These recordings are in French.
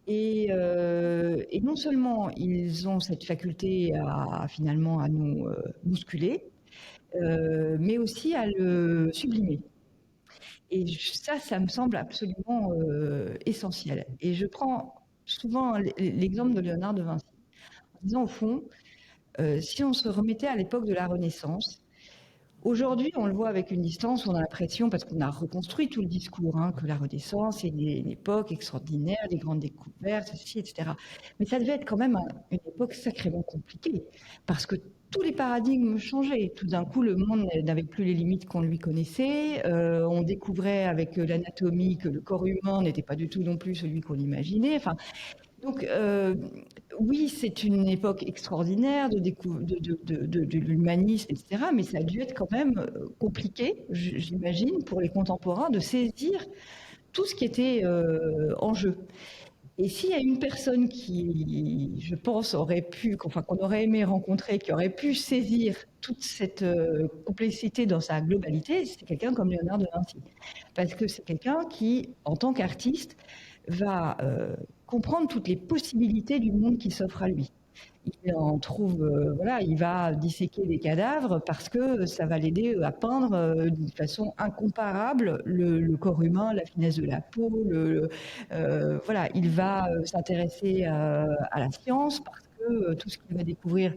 Et non seulement ils ont cette faculté à finalement à nous, bousculer, mais aussi à le sublimer. Et ça me semble absolument essentiel. Et je prends souvent l'exemple de Léonard de Vinci, en disant au fond, si on se remettait à l'époque de la Renaissance, aujourd'hui on le voit avec une distance, on a l'impression, parce qu'on a reconstruit tout le discours, hein, que la Renaissance est une époque extraordinaire, des grandes découvertes, ceci, etc. Mais ça devait être quand même une époque sacrément compliquée, parce que tous les paradigmes changeaient. Tout d'un coup, le monde n'avait plus les limites qu'on lui connaissait. On découvrait avec l'anatomie que le corps humain n'était pas du tout non plus celui qu'on imaginait. Enfin, donc, oui, c'est une époque extraordinaire de l'humanisme, etc. Mais ça a dû être quand même compliqué, j'imagine, pour les contemporains de saisir tout ce qui était en jeu. Et s'il y a une personne qui, je pense, aurait pu, enfin, qu'on aurait aimé rencontrer, qui aurait pu saisir toute cette complexité dans sa globalité, c'est quelqu'un comme Léonard de Vinci. Parce que c'est quelqu'un qui, en tant qu'artiste, va comprendre toutes les possibilités du monde qui s'offre à lui. Il en trouve, voilà, il va disséquer des cadavres parce que ça va l'aider à peindre d'une façon incomparable le corps humain, la finesse de la peau. Voilà, il va s'intéresser à la science parce que tout ce qu'il va découvrir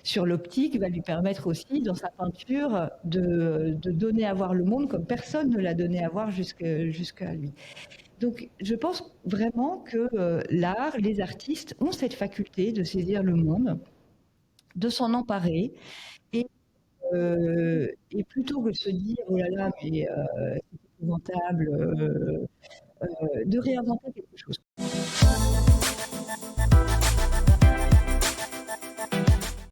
sur l'optique va lui permettre aussi, dans sa peinture, de donner à voir le monde comme personne ne l'a donné à voir jusqu'à lui. Donc, je pense vraiment que l'art, les artistes ont cette faculté de saisir le monde, de s'en emparer, et, et plutôt que de se dire oh là là, mais c'est épouvantable, de réinventer quelque chose.